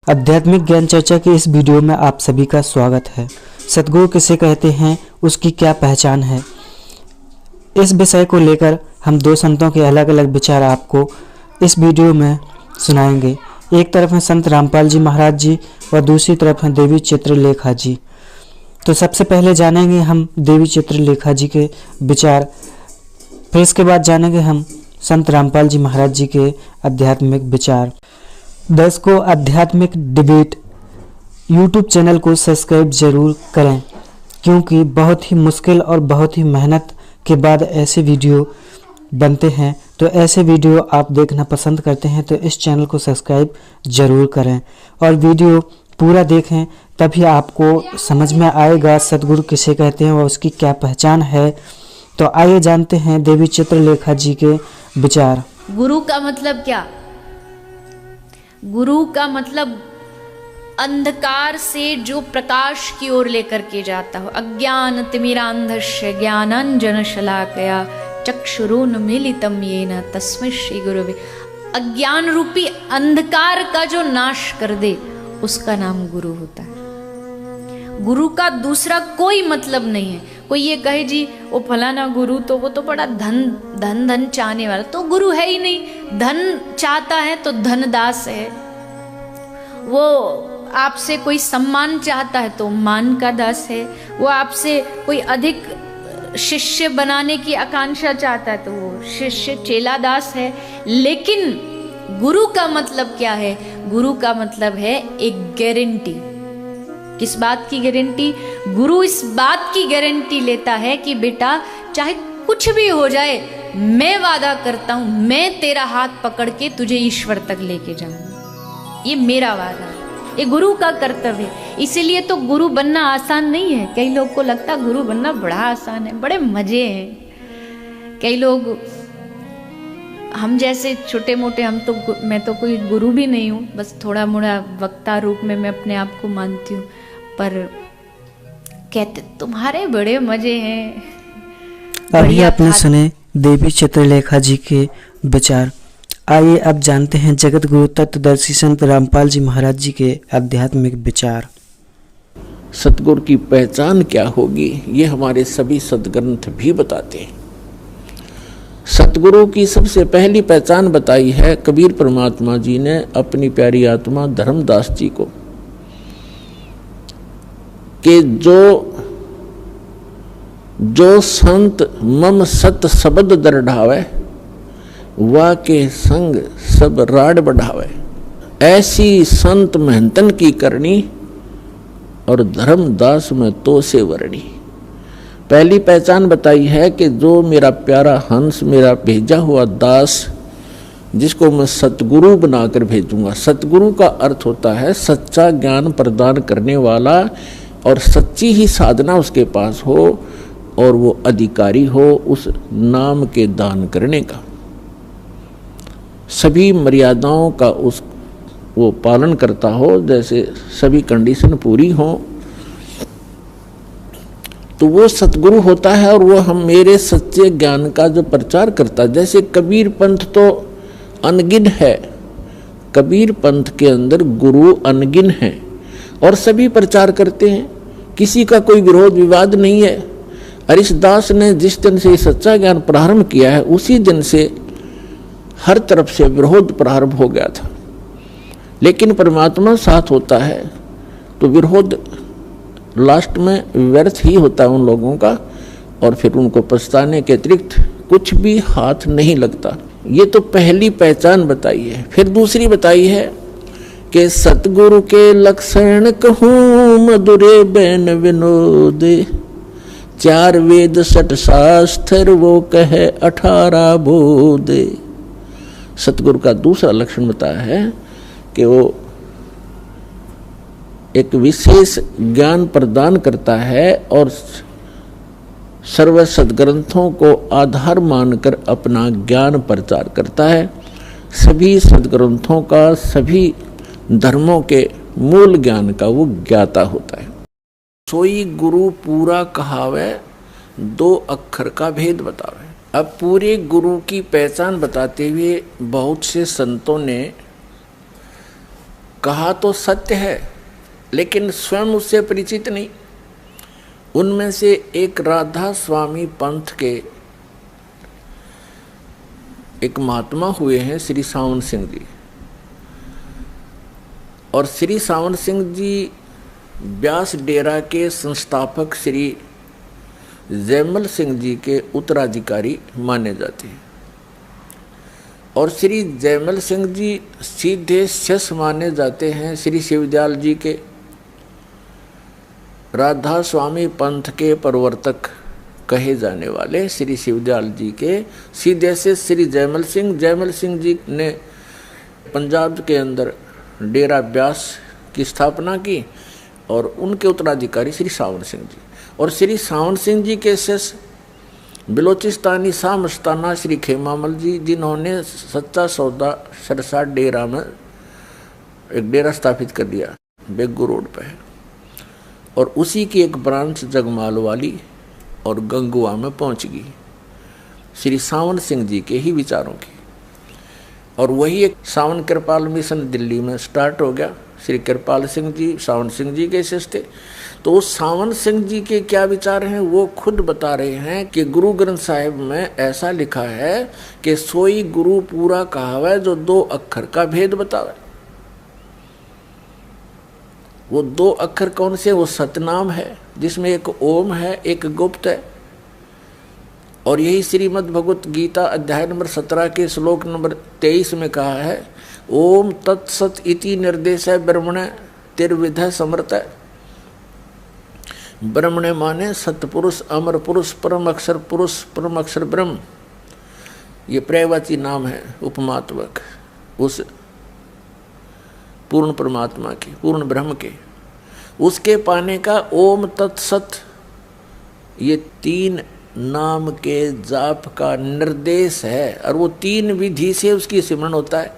आध्यात्मिक ज्ञान चर्चा की इस वीडियो में आप सभी का स्वागत है। सतगुरु किसे कहते हैं, उसकी क्या पहचान है, इस विषय को लेकर हम दो संतों के अलग अलग विचार आपको इस वीडियो में सुनाएंगे। एक तरफ हैं संत रामपाल जी महाराज जी और दूसरी तरफ हैं देवी चित्रलेखा जी। तो सबसे पहले जानेंगे हम देवी चित्रलेखा जी के विचार, फिर इसके बाद जानेंगे हम संत रामपाल जी महाराज जी के आध्यात्मिक विचार। दर्शकों, आध्यात्मिक डिबेट यूट्यूब चैनल को सब्सक्राइब जरूर करें, क्योंकि बहुत ही मुश्किल और बहुत ही मेहनत के बाद ऐसे वीडियो बनते हैं। तो ऐसे वीडियो आप देखना पसंद करते हैं तो इस चैनल को सब्सक्राइब जरूर करें और वीडियो पूरा देखें, तभी आपको समझ में आएगा सतगुरु किसे कहते हैं और उसकी क्या पहचान है। तो आइए जानते हैं देवी चित्रलेखा जी के विचार। गुरु का मतलब क्या? गुरु का मतलब अंधकार से जो प्रकाश की ओर लेकर के जाता हो। अज्ञान तिमिरांधस्य ज्ञानांजन शलाकया चक्षुरुन्मीलितं येन तस्मै श्री गुरुवे। अज्ञान रूपी अंधकार का जो नाश कर दे, उसका नाम गुरु होता है। गुरु का दूसरा कोई मतलब नहीं है। कोई ये कहे जी वो फलाना गुरु तो वो तो बड़ा धन चाहने वाला, तो गुरु है ही नहीं। धन चाहता है तो धनदास है। वो आपसे कोई सम्मान चाहता है तो मान का दास है। वो आपसे कोई अधिक शिष्य बनाने की आकांक्षा चाहता है तो वो शिष्य चेला दास है। लेकिन गुरु का मतलब क्या है? गुरु का मतलब है एक गारंटी। किस बात की गारंटी? गुरु इस बात की गारंटी लेता है कि बेटा चाहे कुछ भी हो जाए, मैं वादा करता हूं मैं तेरा हाथ पकड़ के तुझे ईश्वर तक लेके जाऊंगा। ये मेरा वादा है, ये गुरु का कर्तव्य है। इसीलिए तो गुरु बनना आसान नहीं है। कई लोग को लगता गुरु बनना बड़ा आसान है, बड़े मजे हैं। कई लोग हम जैसे छोटे मोटे, मैं तो कोई गुरु भी नहीं हूँ, बस थोड़ा मोड़ा वक्ता रूप में मैं अपने आप को मानती हूँ, पर कहते तुम्हारे बड़े मजे हैं। अभी आपने सुने देवी चित्रलेखा जी के विचार। आइए अब जानते हैं जगत गुरु तत्वदर्शी संत रामपाल जी महाराज जी के आध्यात्मिक विचार। सतगुरु की पहचान क्या होगी, ये हमारे सभी सदग्रंथ भी बताते हैं। सतगुरु की सबसे पहली पहचान बताई है कबीर परमात्मा जी ने अपनी प्यारी आत्मा धर्मदास जी को, कि जो संत मम सत शब्द दरढ़ावे, वा के संग सब राड बढ़ावे। ऐसी संत महंतन की करनी और धर्मदास में तो से वर्णी। पहली पहचान बताई है कि जो मेरा प्यारा हंस, मेरा भेजा हुआ दास, जिसको मैं सतगुरु बनाकर भेजूंगा। सतगुरु का अर्थ होता है सच्चा ज्ञान प्रदान करने वाला, और सच्ची ही साधना उसके पास हो और वो अधिकारी हो उस नाम के दान करने का। सभी मर्यादाओं का वो पालन करता हो, जैसे सभी कंडीशन पूरी हो, तो वो सतगुरु होता है। और वो हम मेरे सच्चे ज्ञान का जो प्रचार करता है, जैसे कबीर पंथ तो अनगिन है। कबीर पंथ के अंदर गुरु अनगिन है और सभी प्रचार करते हैं, किसी का कोई विरोध विवाद नहीं है। हरिदास ने जिस दिन से सच्चा ज्ञान प्रारंभ किया है, उसी दिन से हर तरफ से विरोध प्रारंभ हो गया था। लेकिन परमात्मा साथ होता है तो विरोध लास्ट में व्यर्थ ही होता है उन लोगों का, और फिर उनको पछताने के अतिरिक्त कुछ भी हाथ नहीं लगता। ये तो पहली पहचान बताई है। फिर दूसरी बताई है कि सतगुरु के लक्षण कहूँ मधुरे बैन विनोदे, चार वेद सठ शास्त्र वो कहे 18 बोधे। सतगुरु का दूसरा लक्षण बताया है कि वो एक विशेष ज्ञान प्रदान करता है और सर्व सदग्रंथों को आधार मानकर अपना ज्ञान प्रचार करता है। सभी सदग्रंथों का, सभी धर्मों के मूल ज्ञान का वो ज्ञाता होता है। सोई गुरु पूरा कहावे, 2 अक्षर का भेद बतावे। अब पूरे गुरु की पहचान बताते हुए बहुत से संतों ने कहा तो सत्य है, लेकिन स्वयं उससे परिचित नहीं। उनमें से एक राधा स्वामी पंथ के एक महात्मा हुए हैं श्री सावन सिंह जी। और श्री सावन सिंह जी व्यास डेरा के संस्थापक श्री जयमल सिंह जी के उत्तराधिकारी माने जाते हैं। और श्री जयमल सिंह जी सीधे शिष्य माने जाते हैं श्री शिवदयाल जी के। राधा स्वामी पंथ के प्रवर्तक कहे जाने वाले श्री शिवदयाल जी के सीधे से श्री जयमल सिंह जी ने पंजाब के अंदर डेरा ब्यास की स्थापना की और उनके उत्तराधिकारी श्री सावन सिंह जी। और श्री सावन सिंह जी के शिष्य बिलोचिस्तानी शाह मस्ताना श्री खेमामल जी, जिन्होंने सच्चा सौदा सरसा डेरा में एक डेरा स्थापित कर दिया, बेगू रोड पे है। और उसी की एक ब्रांच जगमाल वाली और गंगुआ में पहुंच गई श्री सावन सिंह जी के ही विचारों की। और वही एक सावन कृपाल मिशन दिल्ली में स्टार्ट हो गया। श्री कृपाल सिंह जी सावन सिंह जी के शिष्य थे। तो उस सावन सिंह जी के क्या विचार हैं वो खुद बता रहे हैं कि गुरु ग्रंथ साहिब में ऐसा लिखा है कि सोई गुरु पूरा कहावे जो 2 अक्षर का भेद बतावे। वो 2 अक्षर कौन से? वो सतनाम है जिसमें एक ओम है, एक गुप्त है। और यही श्रीमद् भगवत गीता अध्याय नंबर 17 के श्लोक नंबर 23 में कहा है, ओम तत्सत इति निर्देश है ब्रह्मण तिर्विध समर्थ। ब्रह्मण माने सतपुरुष, अमर पुरुष, परम अक्षर ब्रह्म। ये पर्यायवाची नाम है उपमात्मक उस पूर्ण परमात्मा के, पूर्ण ब्रह्म के। उसके पाने का ओम तत्सत, ये 3 नाम के जाप का निर्देश है। और वो 3 विधि से उसकी सिमरन होता है।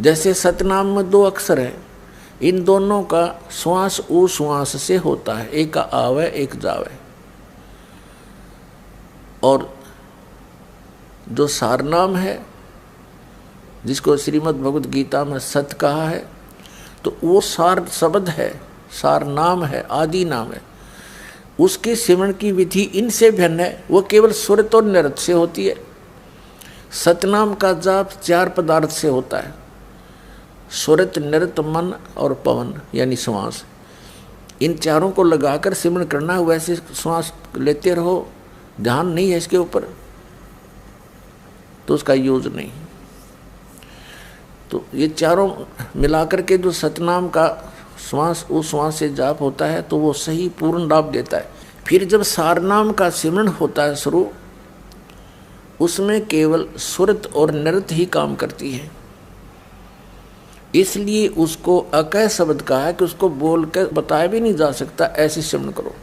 जैसे सतनाम में 2 अक्षर है, इन दोनों का श्वास उ श्वास से होता है, एक का आवे एक जावे। और जो सारनाम है जिसको श्रीमद् भगवत गीता में सत कहा है, तो वो सार शब्द है, सार नाम है, आदि नाम है। उसकी सिमरन की विधि इनसे भिन्न है। वो केवल सुरत और नृत से होती है। सतनाम का जाप 4 पदार्थ से होता है, सुरत, नृत, मन और पवन यानी श्वास। इन चारों को लगाकर सिमरन करना है। वैसे श्वास लेते रहो, ध्यान नहीं है इसके ऊपर तो उसका यूज नहीं। तो ये चारों मिलाकर के जो सतनाम का श्वास उस श्वास से जाप होता है तो वो सही पूर्ण लाभ देता है। फिर जब सारनाम का सिमरन होता है शुरू, उसमें केवल सुरत और नृत ही काम करती है। इसलिए उसको अकय शब्द कहा है कि उसको बोल कर बताया भी नहीं जा सकता ऐसे सिमरन करो।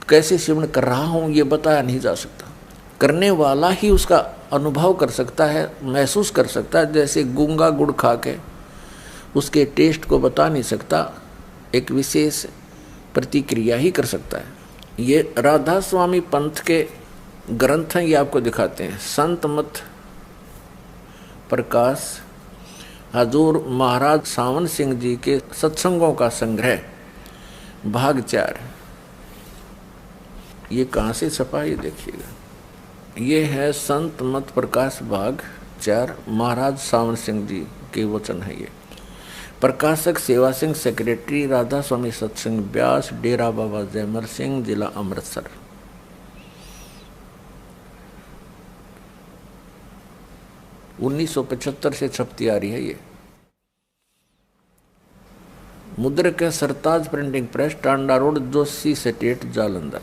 कैसे सिमरन कर रहा हूँ ये बताया नहीं जा सकता, करने वाला ही उसका अनुभव कर सकता है, महसूस कर सकता है। जैसे गूंगा गुड़ खा के उसके टेस्ट को बता नहीं सकता, एक विशेष प्रतिक्रिया ही कर सकता है। ये राधा स्वामी पंथ के ग्रंथ हैं, ये आपको दिखाते हैं। संत मत प्रकाश हजूर महाराज सावन सिंह जी के सत्संगों का संग्रह भाग 4। ये कहाँ से छपा ये देखिएगा। ये है संत मत प्रकाश भाग 4, महाराज सावन सिंह जी के वचन है। ये प्रकाशक सेवा सिंह, सेक्रेटरी राधा स्वामी सत्संग ब्यास, डेरा बाबा जयमल सिंह, जिला अमृतसर। उन्नीस 1975 से छपती आ रही है। ये मुद्रक है Sartaj printing press, Tanda road, Joshi state, Jalandhar.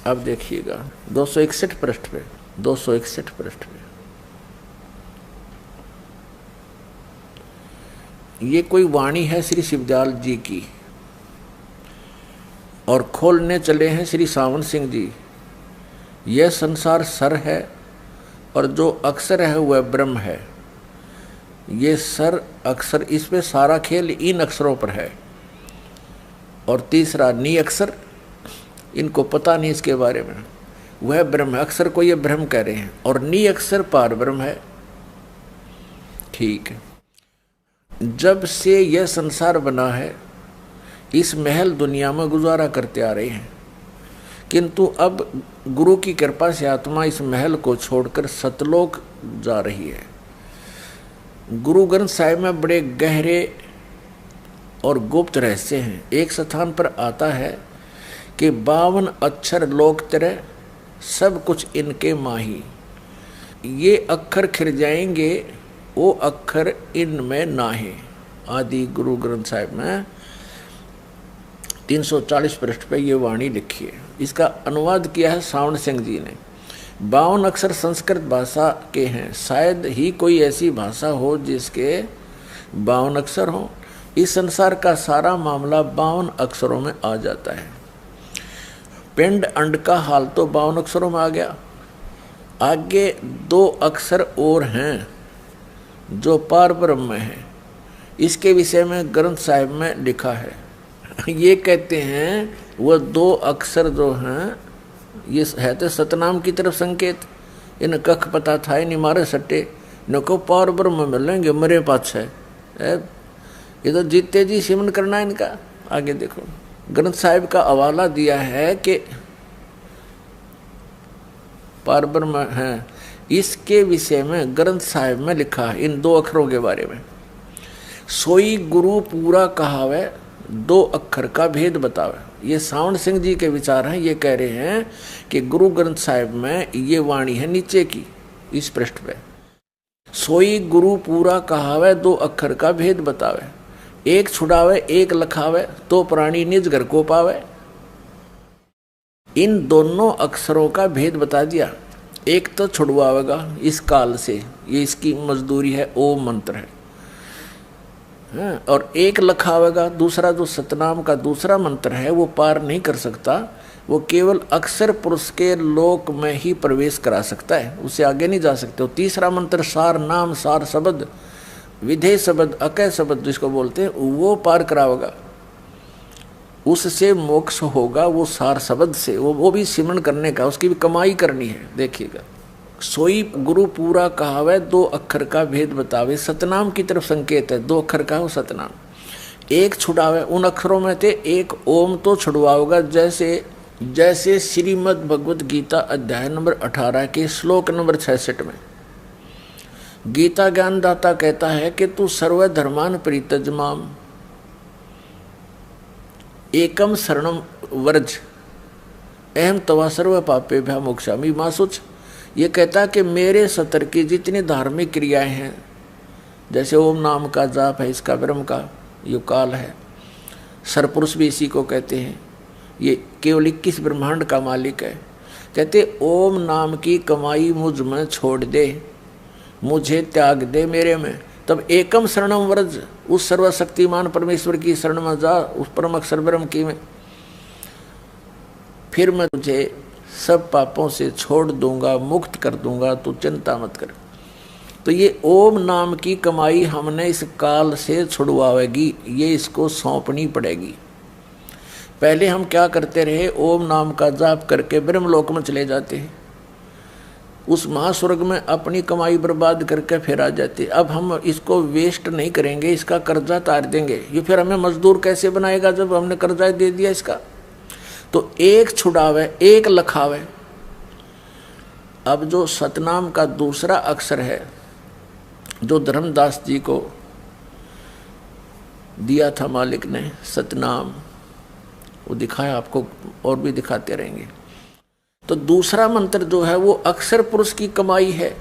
अब देखिएगा 261 पृष्ठ पे, 261 पृष्ठ पे ये कोई वाणी है श्री शिवदयाल जी की, और खोलने चले हैं श्री सावन सिंह जी। यह संसार सर है और जो अक्षर है वह ब्रह्म है। ये सर अक्षर, इस पे सारा खेल इन अक्षरों पर है। और तीसरा नी अक्षर, इनको पता नहीं इसके बारे में, वह ब्रह्म है। अक्षर को ये ब्रह्म कह रहे हैं और नी अक्षर पार ब्रह्म है। ठीक है। जब से यह संसार बना है इस महल दुनिया में गुजारा करते आ रहे हैं, किंतु अब गुरु की कृपा से आत्मा इस महल को छोड़कर सतलोक जा रही है। गुरु ग्रंथ साहिब में बड़े गहरे और गुप्त रहस्य हैं। एक स्थान पर आता है कि 52 अक्षर लोक तेरे, सब कुछ इनके माही। ये अक्षर खिर जाएंगे, वो अक्षर इनमें नाहे। आदि गुरु ग्रंथ साहिब में 340 पृष्ठ पे ये वाणी लिखी है। इसका अनुवाद किया है सावण सिंह जी ने। 52 अक्षर संस्कृत भाषा के हैं, शायद ही कोई ऐसी भाषा हो जिसके 52 अक्षर हो। इस संसार का सारा मामला 52 अक्षरों में आ जाता है। पिंड अंड का हाल तो 52 अक्षरों में आ गया। आगे 2 अक्षर और हैं जो पार ब्रह्म है। इसके विषय में ग्रंथ साहिब में लिखा है। ये कहते हैं वह 2 अक्षर जो हैं ये है तो सतनाम की तरफ संकेत। इन कख पता था इन मारे सट्टे नको पार ब्रह्म मिलेंगे मरे पाछ है। ये तो जीते जी सिमन करना इनका। आगे देखो ग्रंथ साहिब का हवाला दिया है कि पार ब्रह्म है। इसके विषय में ग्रंथ साहिब में लिखा है इन 2 अक्षरों के बारे में। सोई गुरु पूरा कहावे, 2 अक्षर का भेद बतावे। ये सावण सिंह जी के विचार हैं। ये कह रहे हैं कि गुरु ग्रंथ साहिब में ये वाणी है नीचे की इस पृष्ठ पे। सोई गुरु पूरा कहावे, 2 अक्षर का भेद बतावे। एक छुड़ावे एक लखावे, तो प्राणी निज घर को पावे। इन दोनों अक्षरों का भेद बता दिया। एक तो छुड़वावेगा इस काल से, ये इसकी मजदूरी है, ओम मंत्र है। और एक लखावेगा दूसरा, जो सतनाम का दूसरा मंत्र है वो पार नहीं कर सकता। वो केवल अक्षर पुरुष के लोक में ही प्रवेश करा सकता है, उससे आगे नहीं जा सकते। वो तीसरा मंत्र सार नाम, सार शब्द, विधेय शब्द, अकय शब्द जिसको बोलते हैं, वो पार करावेगा। उससे मोक्ष होगा, वो सार शब्द से। वो भी सिमरन करने का, उसकी भी कमाई करनी है। देखिएगा, सोई गुरु पूरा कहावे, 2 अक्षर का भेद बतावे। सतनाम की तरफ संकेत है, 2 अक्षर का हो सतनाम। एक छुड़ावे, उन अक्षरों में थे एक ओम तो छुड़वाओगा। जैसे श्रीमद् भगवत गीता अध्याय नंबर 18 के श्लोक नंबर 66 में गीता ज्ञानदाता कहता है कि तू सर्वधर्मान परित्यज्यमाम एकम शरणम व्रज अहम तवा सर्व पापेभ्यः मोक्षामि मा शुच। ये कहता है कि मेरे सतर की जितनी धार्मिक क्रियाएं हैं, जैसे ओम नाम का जाप है, इसका ब्रह्म का यो काल है, सरपुरुष भी इसी को कहते हैं। ये केवल 21 ब्रह्मांड का मालिक है। कहते ओम नाम की कमाई मुझ में छोड़ दे, मुझे त्याग दे मेरे में, तब एकम शरणम व्रज, उस सर्वशक्तिमान परमेश्वर की शरण में जा, उस परम अक्षर ब्रह्म की में, फिर मैं तुझे सब पापों से छोड़ दूंगा, मुक्त कर दूंगा, तू चिंता मत कर। तो ये ओम नाम की कमाई हमने इस काल से छुड़वाएगी, ये इसको सौंपनी पड़ेगी। पहले हम क्या करते रहे, ओम नाम का जाप करके ब्रह्मलोक में चले जाते हैं, उस महास्वर्ग में अपनी कमाई बर्बाद करके फिर आ जाते। अब हम इसको वेस्ट नहीं करेंगे, इसका कर्जा तार देंगे। ये फिर हमें मजदूर कैसे बनाएगा जब हमने कर्जा दे दिया इसका। तो एक छुड़ावे एक लखावे। अब जो सतनाम का दूसरा अक्षर है जो धर्मदास जी को दिया था मालिक ने, सतनाम, वो दिखाया आपको और भी दिखाते रहेंगे। तो दूसरा मंत्र जो है वो अक्षर पुरुष की कमाई है,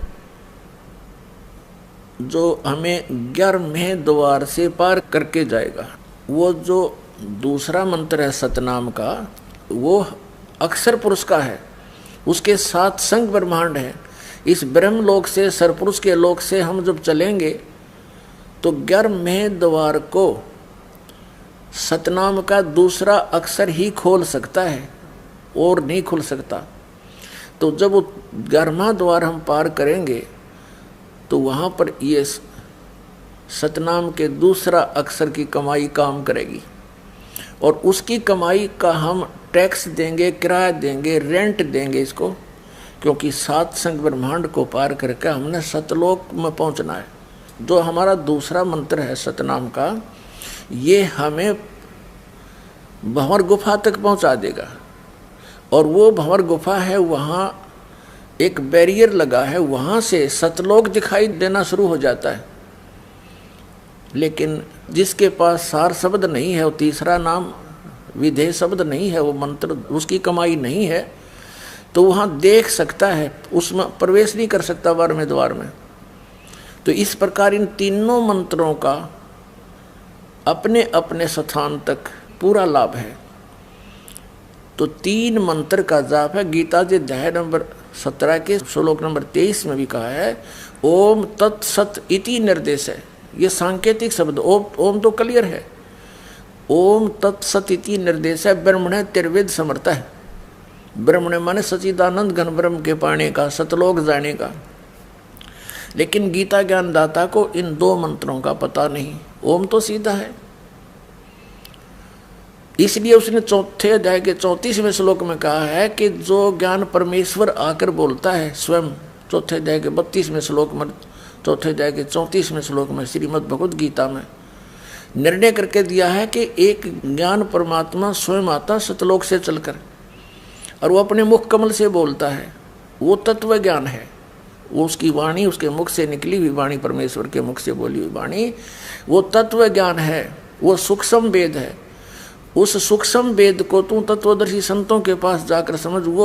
जो हमें 11वें द्वार से पार करके जाएगा। वो जो दूसरा मंत्र है सतनाम का, वो अक्षर पुरुष का है, उसके साथ संग ब्रह्मांड है। इस ब्रह्मलोक से, सरपुरुष के लोक से हम जब चलेंगे तो 11वें द्वार को सतनाम का दूसरा अक्षर ही खोल सकता है और नहीं खुल सकता। तो जब वो 11वां द्वार हम पार करेंगे तो वहाँ पर ये सतनाम के दूसरा अक्षर की कमाई काम करेगी, और उसकी कमाई का हम टैक्स देंगे, किराया देंगे, रेंट देंगे इसको, क्योंकि 7 संग ब्रह्मांड को पार करके हमने सतलोक में पहुँचना है। जो हमारा दूसरा मंत्र है सतनाम का, ये हमें भंवर गुफा तक पहुंचा देगा। और वो भंवर गुफा है, वहाँ एक बैरियर लगा है, वहाँ से सतलोक दिखाई देना शुरू हो जाता है। लेकिन जिसके पास सार शब्द नहीं है, वो तीसरा नाम विधेय शब्द नहीं है, वो मंत्र उसकी कमाई नहीं है, तो वहाँ देख सकता है, उसमें प्रवेश नहीं कर सकता 12वें द्वार में। तो इस प्रकार इन तीनों मंत्रों का अपने अपने स्थान तक पूरा लाभ है। तो 3 मंत्र का जाप है। गीता जी अध्याय नंबर 17 के श्लोक नंबर 23 में भी कहा है ओम तत्सत इति निर्देश है। ये सांकेतिक शब्द, ओम तो क्लियर है, ओम तत्सत इति निर्देश है। ब्रह्मणे त्रिविध समर्थ है। ब्रह्मणे माने सच्चिदानंद घन ब्रह्म के पाने का, सतलोक जाने का। लेकिन गीता ज्ञानदाता को इन 2 मंत्रों का पता नहीं। ओम तो सीधा है, इसलिए उसने 4 अध्याय के 34वें श्लोक में कहा है कि जो ज्ञान परमेश्वर आकर बोलता है स्वयं, 4 अध्याय के 32वें श्लोक में, 4 अध्याय के 34वें श्लोक में श्रीमद् भगवद गीता में निर्णय करके दिया है कि एक ज्ञान परमात्मा स्वयं आता सतलोक से चलकर, और वो अपने मुख कमल से बोलता है। वो तत्व ज्ञान है, वो उसकी वाणी, उसके मुख से निकली हुई वाणी, परमेश्वर के मुख से बोली हुई वाणी, वो तत्व ज्ञान है, वो सूक्ष्म वेद है। उस सूक्ष्म वेद को तू तत्वदर्शी संतों के पास जाकर समझ, वो